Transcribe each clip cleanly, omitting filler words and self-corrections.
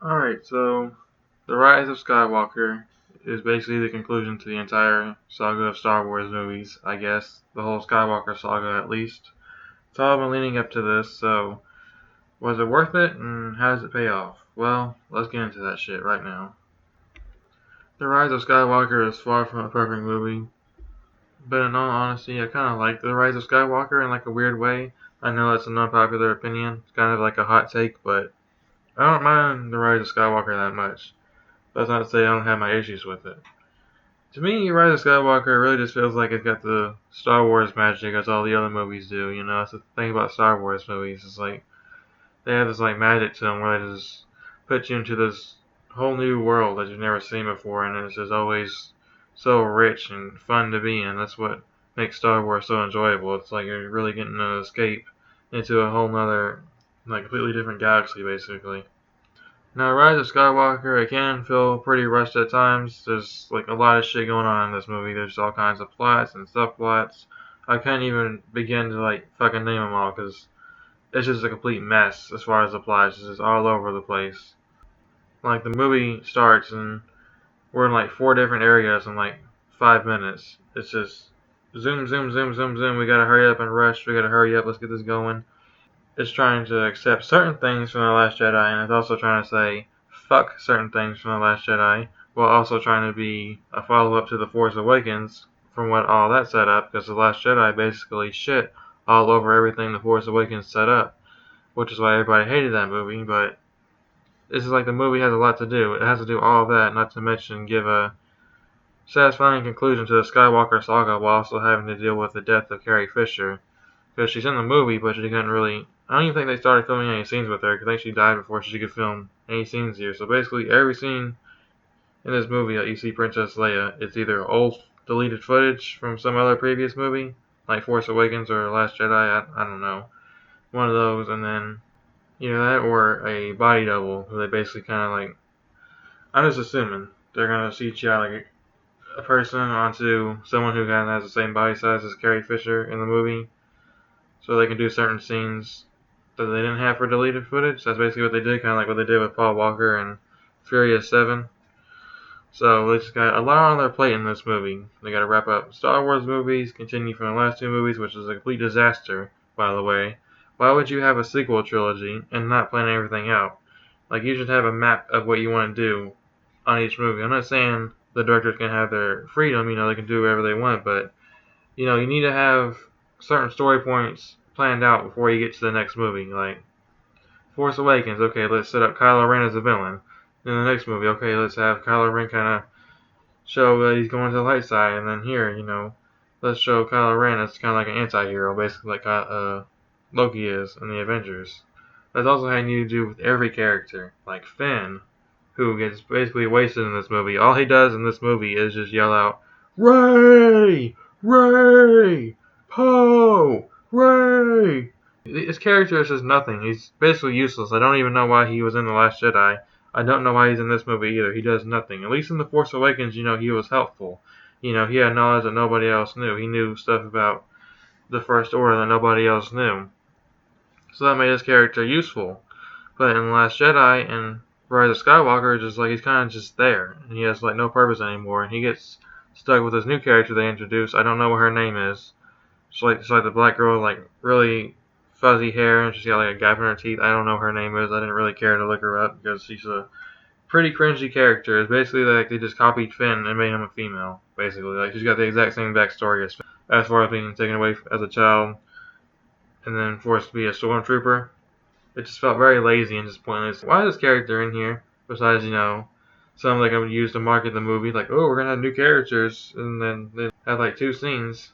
Alright, so The Rise of Skywalker is basically the conclusion to the entire saga of Star Wars movies, I guess. The whole Skywalker saga, at least. It's all been leading up to this, so was it worth it, and how does it pay off? Well, let's get into that shit right now. The Rise of Skywalker is far from a perfect movie, but in all honesty, I kind of like The Rise of Skywalker in like a weird way. I know that's an unpopular opinion, it's kind of like a hot take, but I don't mind The Rise of Skywalker that much. That's not to say I don't have my issues with it. To me, Rise of Skywalker really just feels like it's got the Star Wars magic as all the other movies do. You know, that's the thing about Star Wars movies. It's like they have this like magic to them where they just put you into this whole new world that you've never seen before, and it's just always so rich and fun to be in. That's what makes Star Wars so enjoyable. It's like you're really getting an escape into a whole nother, like completely different galaxy, basically. Now, Rise of Skywalker, it can feel pretty rushed at times. There's like a lot of shit going on in this movie. There's all kinds of plots and subplots. I can't even begin to like fucking name them all because it's just a complete mess as far as the plot. It's just all over the place. Like the movie starts and we're in like 4 different areas in like 5 minutes. It's just zoom, zoom, zoom, zoom, zoom. We gotta hurry up and rush. We gotta hurry up. Let's get this going. It's trying to accept certain things from The Last Jedi, and it's also trying to say fuck certain things from The Last Jedi, while also trying to be a follow-up to The Force Awakens from what all that set up, because The Last Jedi basically shit all over everything The Force Awakens set up, which is why everybody hated that movie, but this is like the movie has a lot to do. It has to do all of that, not to mention give a satisfying conclusion to the Skywalker saga while also having to deal with the death of Carrie Fisher. Because she's in the movie, but she couldn't really. I don't even think they started filming any scenes with her, because I think she died before she could film any scenes here. So basically, every scene in this movie that you see Princess Leia, it's either old deleted footage from some other previous movie, like Force Awakens or Last Jedi, I don't know. One of those, and then, that, or a body double, where they basically kind of like. I'm just assuming they're going to CGI like a person onto someone who kind of has the same body size as Carrie Fisher in the movie, so they can do certain scenes that they didn't have for deleted footage. That's basically what they did, kind of like what they did with Paul Walker and Furious 7. So they just got a lot on their plate in this movie. They got to wrap up Star Wars movies, continue from the last 2 movies, which is a complete disaster, by the way. Why would you have a sequel trilogy and not plan everything out? Like, you should have a map of what you want to do on each movie. I'm not saying the directors can have their freedom, they can do whatever they want, but, you need to have certain story points planned out before you get to the next movie. Like, Force Awakens, okay, let's set up Kylo Ren as a villain. In the next movie, okay, let's have Kylo Ren kind of show that he's going to the light side. And then here, let's show Kylo Ren as kind of like an anti-hero, basically like Loki is in the Avengers. That's also how you need to do with every character. Like Finn, who gets basically wasted in this movie. All he does in this movie is just yell out, Rey! Rey! Poe! Rey! His character is just nothing. He's basically useless. I don't even know why he was in The Last Jedi. I don't know why he's in this movie either. He does nothing. At least in The Force Awakens, he was helpful. He had knowledge that nobody else knew. He knew stuff about the First Order that nobody else knew. So that made his character useful. But in The Last Jedi and Rise of Skywalker, it's just like he's kind of just there. And he has like no purpose anymore. And he gets stuck with this new character they introduced. I don't know what her name is. She's like the black girl, like really fuzzy hair, and she's got like a gap in her teeth. I don't know what her name is. I didn't really care to look her up because she's a pretty cringy character. It's basically like they just copied Finn and made him a female. Basically, like she's got the exact same backstory as Finn, as far as being taken away as a child and then forced to be a stormtrooper. It just felt very lazy and just pointless. Why is this character in here? Besides, something like I would use to market the movie, like, oh, we're gonna have new characters, and then they have like 2 scenes.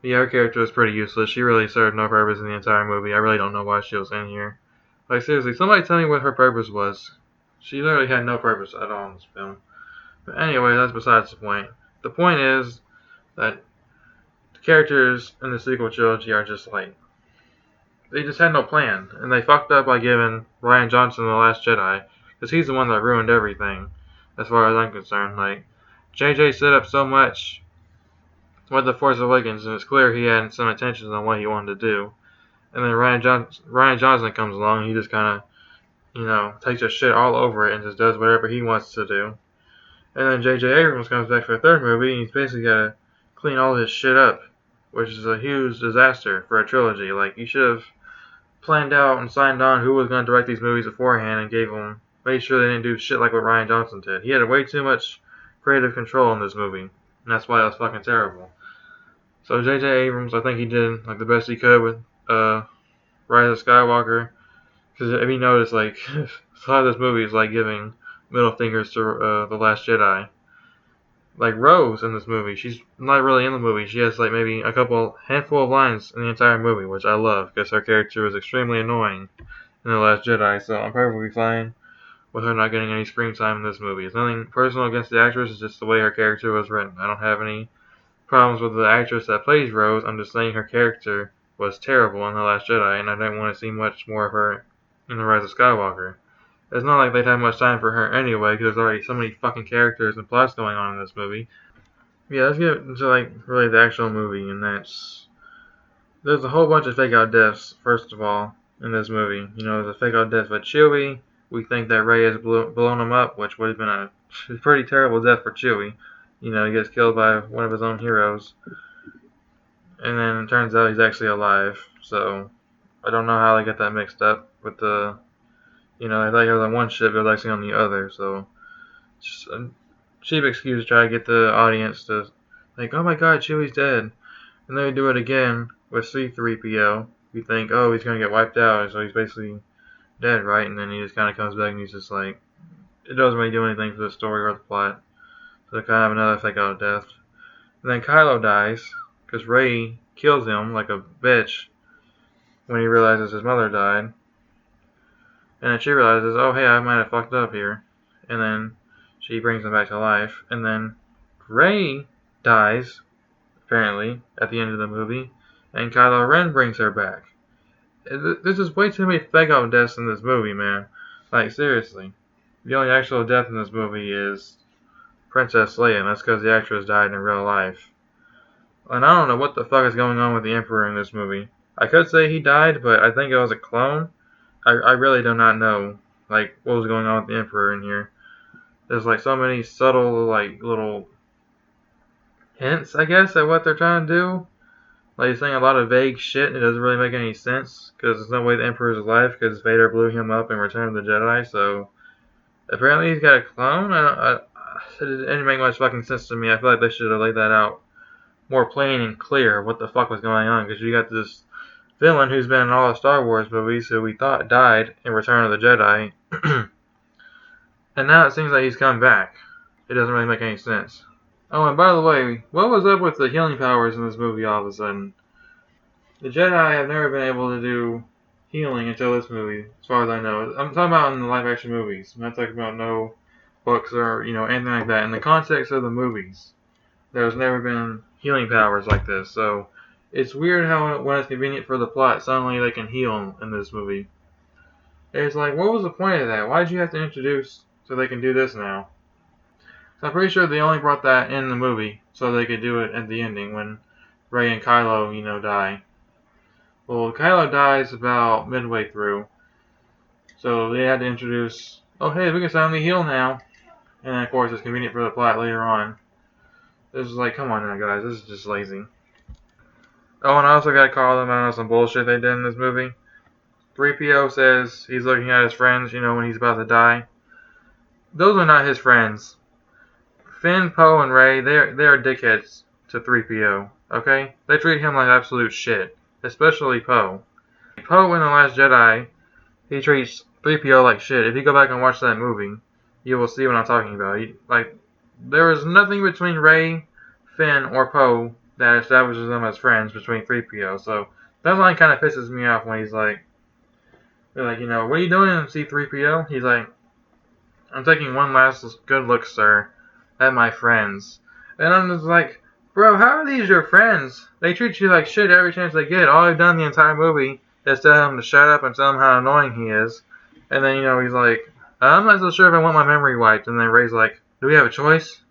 Her character was pretty useless. She really served no purpose in the entire movie. I really don't know why she was in here. Like, seriously, somebody tell me what her purpose was. She literally had no purpose at all in this film. But anyway, that's besides the point. The point is that the characters in the sequel trilogy are just like, they just had no plan. And they fucked up by giving Rian Johnson The Last Jedi, because he's the one that ruined everything, as far as I'm concerned. Like, JJ set up so much with The Force Awakens, and it's clear he had some intentions on what he wanted to do. And then Rian Johnson comes along, and he just kind of, takes a shit all over it and just does whatever he wants to do. And then J.J. Abrams comes back for the third movie, and he's basically got to clean all this shit up, which is a huge disaster for a trilogy. Like, you should have planned out and signed on who was going to direct these movies beforehand and made sure they didn't do shit like what Rian Johnson did. He had way too much creative control in this movie, and that's why it was fucking terrible. So J.J. Abrams, I think he did like the best he could with Rise of Skywalker. Because if you notice, like, a lot of this movie is like giving middle fingers to The Last Jedi. Like Rose in this movie, she's not really in the movie. She has like maybe a handful of lines in the entire movie, which I love because her character was extremely annoying in The Last Jedi. So I'm perfectly fine with her not getting any screen time in this movie. It's nothing personal against the actress. It's just the way her character was written. I don't have any problems with the actress that plays Rose. I'm just saying her character was terrible in The Last Jedi, and I didn't want to see much more of her in The Rise of Skywalker. It's not like they'd have much time for her anyway, because there's already so many fucking characters and plots going on in this movie. Yeah, let's get into like really the actual movie, and there's a whole bunch of fake out deaths. First of all, in this movie, there's a fake out death with Chewie. We think that Rey has blown him up, which would have been a pretty terrible death for Chewie. He gets killed by one of his own heroes, and then it turns out he's actually alive. So I don't know how they get that mixed up with the. I thought he was on one ship, but it was actually on the other, so just a cheap excuse to try to get the audience to think, oh my god, Chewie's dead. And then we do it again with C-3PO. We think, oh, he's going to get wiped out, so he's basically dead, right? And then he just kind of comes back and he's just like, it doesn't really do anything for the story or the plot. So kind of another fake out death. And then Kylo dies, because Rey kills him like a bitch when he realizes his mother died. And then she realizes, oh hey, I might have fucked up here. And then she brings him back to life. And then Rey dies, apparently, at the end of the movie. And Kylo Ren brings her back. There's just way too many fake out deaths in this movie, man. Like, seriously. The only actual death in this movie is Princess Leia, and that's because the actress died in real life. And I don't know what the fuck is going on with the Emperor in this movie. I could say he died, but I think it was a clone. I really do not know, like, what was going on with the Emperor in here. There's, like, so many subtle, like, little hints, I guess, at what they're trying to do. Like, he's saying a lot of vague shit. It doesn't really make any sense, because there's no way the Emperor's alive, because Vader blew him up in Return of the Jedi, so apparently he's got a clone. It didn't make much fucking sense to me. I feel like they should have laid that out more plain and clear, what the fuck was going on, because you got this villain who's been in all the Star Wars movies who we thought died in Return of the Jedi. And now it seems like he's come back. It doesn't really make any sense. Oh, and by the way, what was up with the healing powers in this movie all of a sudden? The Jedi have never been able to do healing until this movie, as far as I know. I'm talking about in the live action movies. I'm not talking about no books or, anything like that. In the context of the movies, there's never been healing powers like this, so it's weird how when it's convenient for the plot, suddenly they can heal in this movie. It's like, what was the point of that? Why did you have to introduce so they can do this now? So I'm pretty sure they only brought that in the movie so they could do it at the ending when Rey and Kylo, die. Well, Kylo dies about midway through, so they had to introduce, oh hey, we can suddenly heal now. And then of course it's convenient for the plot later on. This is like, come on now guys, this is just lazy. Oh, and I also gotta call them out on some bullshit they did in this movie. 3PO says he's looking at his friends, when he's about to die. Those are not his friends. Finn, Poe, and Rey, they are dickheads to 3PO, okay? They treat him like absolute shit. Especially Poe. Poe in The Last Jedi, he treats 3PO like shit. If you go back and watch that movie, you will see what I'm talking about. There is nothing between Rey, Finn, or Poe that establishes them as friends between 3PO. So that line kind of pisses me off when they're like, what are you doing, C-3PO? He's like, I'm taking one last good look, sir, at my friends. And I'm just like, bro, how are these your friends? They treat you like shit every chance they get. All I've done the entire movie is tell him to shut up and tell him how annoying he is. And then, he's like, I'm not so sure if I want my memory wiped. And then Rey's like, do we have a choice?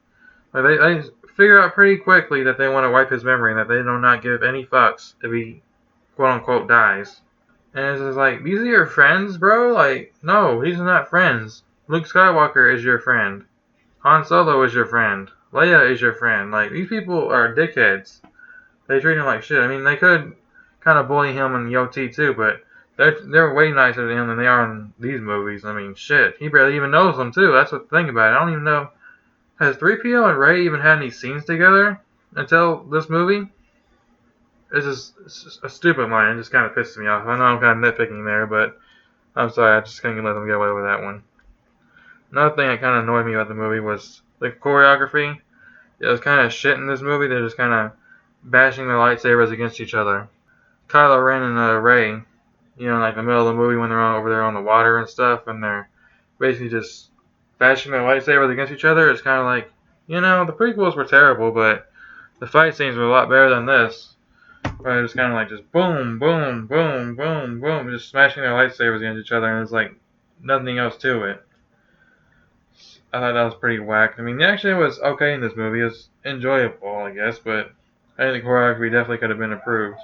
They figure out pretty quickly that they want to wipe his memory and that they do not give any fucks if he, quote-unquote, dies. And it's just like, these are your friends, bro? Like, no, these are not friends. Luke Skywalker is your friend. Han Solo is your friend. Leia is your friend. Like, these people are dickheads. They treat him like shit. I mean, they could kind of bully him in YOT too, but they're way nicer to him than they are in these movies. I mean, shit. He barely even knows them too. That's what the thing about it. I don't even know. Has 3PO and Rey even had any scenes together until this movie? It's just a stupid line. It just kind of pisses me off. I know I'm kind of nitpicking there, but I'm sorry. I just couldn't let them get away with that one. Another thing that kind of annoyed me about the movie was the choreography. It was kind of shit in this movie. They're just kind of bashing their lightsabers against each other. Kylo Ren and Rey, like in the middle of the movie when they're over there on the water and stuff, and they're basically just bashing their lightsabers against each other. It's kind of like, the prequels were terrible, but the fight scenes were a lot better than this. But it was kind of like just boom, boom, boom, boom, boom, just smashing their lightsabers against each other, and there's like nothing else to it. I thought that was pretty whack. I mean, the action was okay in this movie. It was enjoyable, I guess, but I think the choreography definitely could have been improved.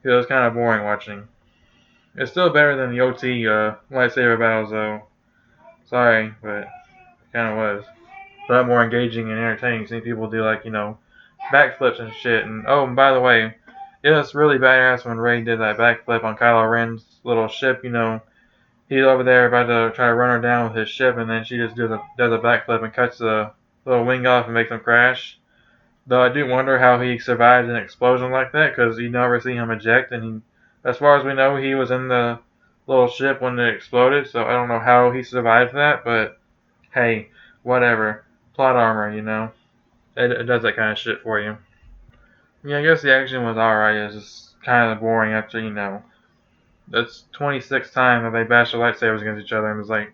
It was kind of boring watching. It's still better than the OT lightsaber battles, though. Sorry, but it kind of was. A lot more engaging and entertaining. Seeing people do, like, backflips and shit. And, oh, and by the way, it was really badass when Rey did that backflip on Kylo Ren's little ship, He's over there about to try to run her down with his ship, and then she just does a backflip and cuts the little wing off and makes him crash. Though I do wonder how he survived an explosion like that, because you never see him eject, and as far as we know, he was in the little ship when it exploded, so I don't know how he survived that, but hey, whatever. Plot armor, It does that kind of shit for you. Yeah, I guess the action was alright. It's just kind of boring after, that's 26th time that they bash their lightsabers against each other, and it's like,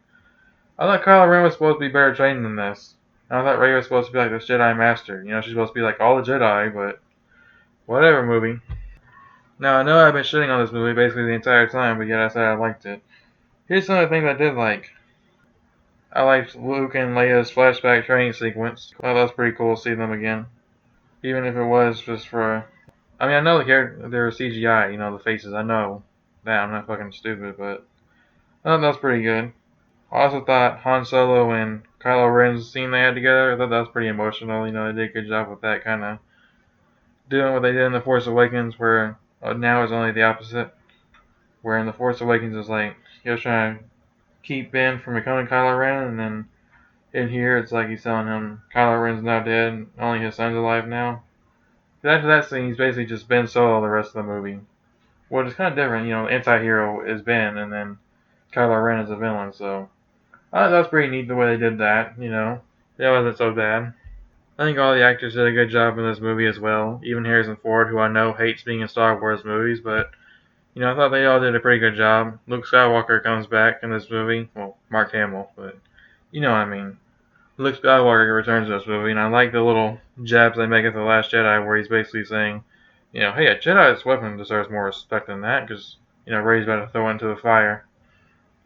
I thought Kylo Ren was supposed to be better trained than this. I thought Rey was supposed to be like this Jedi Master. She's supposed to be like all the Jedi, but whatever, movie. Now, I know I've been shitting on this movie basically the entire time, but yet I said I liked it. Here's some of the things I did like. I liked Luke and Leia's flashback training sequence. I thought that was pretty cool to see them again. Even if it was just for... I mean, I know they're CGI, the faces. I know that. I'm not fucking stupid, but I thought that was pretty good. I also thought Han Solo and Kylo Ren's scene they had together, I thought that was pretty emotional. They did a good job with that, kind of doing what they did in The Force Awakens, where now it's only the opposite. Where in The Force Awakens it's like he was trying to keep Ben from becoming Kylo Ren, and then in here it's like he's telling him Kylo Ren's now dead, and only his son's alive now. After that scene, he's basically just Ben Solo the rest of the movie. Well, it's kind of different, the anti-hero is Ben, and then Kylo Ren is a villain, so I thought that was pretty neat the way they did that, It wasn't so bad. I think all the actors did a good job in this movie as well. Even Harrison Ford, who I know hates being in Star Wars movies, but, I thought they all did a pretty good job. Luke Skywalker comes back in this movie. Well, Mark Hamill, but you know what I mean. Luke Skywalker returns to this movie, and I like the little jabs they make at The Last Jedi where he's basically saying, hey, a Jedi's weapon deserves more respect than that, because, Rey's about to throw it into the fire.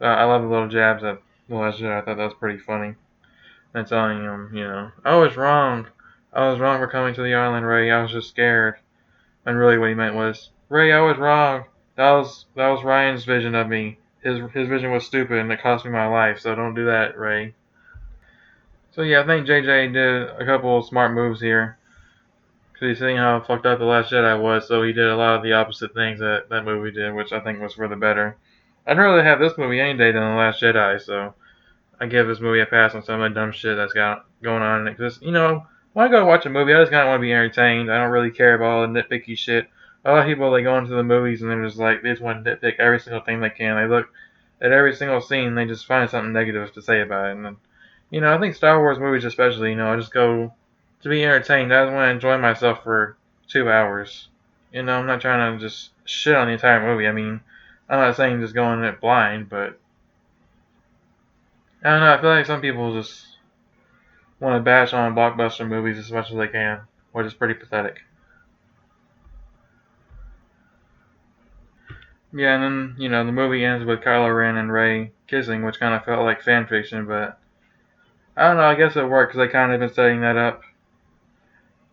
I love the little jabs at The Last Jedi. I thought that was pretty funny. And telling him, I was wrong. I was wrong for coming to the island, Rey. I was just scared. And really what he meant was, Rey, I was wrong. That was Ryan's vision of me. His vision was stupid and it cost me my life, so don't do that, Rey. So yeah, I think JJ did a couple of smart moves here. Because he's seeing how fucked up The Last Jedi was, so he did a lot of the opposite things that movie did, which I think was for the better. I'd rather have this movie any day than The Last Jedi, so I give this movie a pass on some of the dumb shit that's got going on in it. Because, when I go watch a movie, I just kind of want to be entertained. I don't really care about all the nitpicky shit. A lot of people, they go into the movies and they're just like, they just want to nitpick every single thing they can. They look at every single scene, they just find something negative to say about it. And then, I think Star Wars movies especially, I just go to be entertained. I just want to enjoy myself for 2 hours. I'm not trying to just shit on the entire movie. I mean, I'm not saying just going in it blind, but I don't know, I feel like some people just want to bash on blockbuster movies as much as they can, which is pretty pathetic. Yeah, and then, the movie ends with Kylo Ren and Rey kissing, which kind of felt like fan fiction, but I don't know, I guess it worked because they kind of been setting that up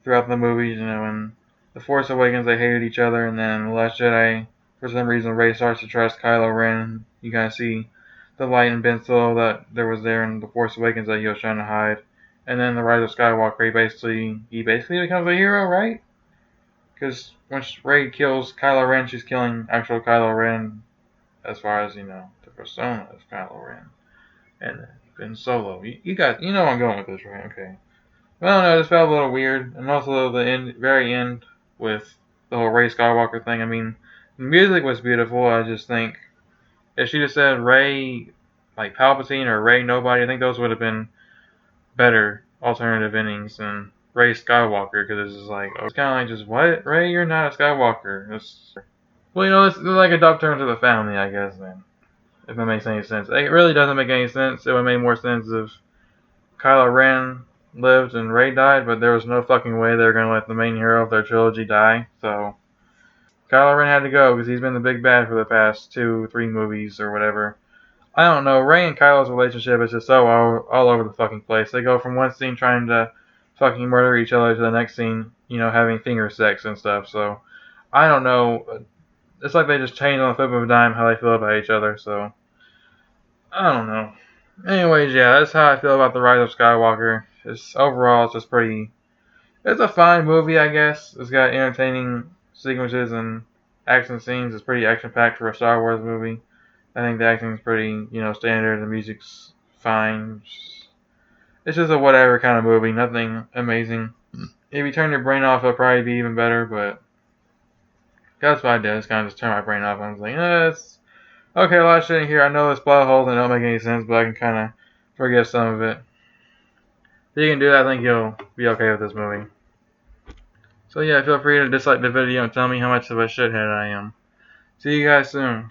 throughout the movies, in The Force Awakens they hated each other, and then The Last Jedi for some reason Rey starts to trust Kylo Ren. You kind of see the light in Ben Solo that there was there in The Force Awakens that he was trying to hide. And then the Rise of Skywalker, he basically becomes a hero, right? Because once Rey kills Kylo Ren, she's killing actual Kylo Ren, as far as the persona of Kylo Ren. And Ben Solo, you know where I'm going with this, right? Okay. Well, no, it just felt a little weird, and also the very end with the whole Rey Skywalker thing. I mean, the music was beautiful. I just think if she just said Rey, like Palpatine or Rey Nobody, I think those would have been better alternative endings than Rey Skywalker, because it's just like, it's kind of like, just what? Rey, you're not a Skywalker. Well, it's like a dog turn to the family, I guess, then, if that makes any sense. It really doesn't make any sense. It would make more sense if Kylo Ren lived and Rey died, but there was no fucking way they were going to let the main hero of their trilogy die. So Kylo Ren had to go because he's been the big bad for the past 2-3 movies or whatever. I don't know. Rey and Kylo's relationship is just so all over the fucking place. They go from one scene trying to fucking murder each other to the next scene, having finger sex and stuff. So I don't know. It's like they just change on the flip of a dime how they feel about each other. So I don't know. Anyways, yeah, that's how I feel about The Rise of Skywalker. Overall, it's just pretty. It's a fine movie, I guess. It's got entertaining sequences and action scenes. It's pretty action-packed for a Star Wars movie. I think the acting's pretty, standard. The music's fine. It's just a whatever kind of movie. Nothing amazing. If you turn your brain off, it'll probably be even better. But that's what I did. Just kind of just turn my brain off. I was like, it's okay. A lot of shit in here. I know there's plot holes and it don't make any sense, but I can kind of forgive some of it. If you can do that, I think you'll be okay with this movie. So yeah, feel free to dislike the video and tell me how much of a shithead I am. See you guys soon.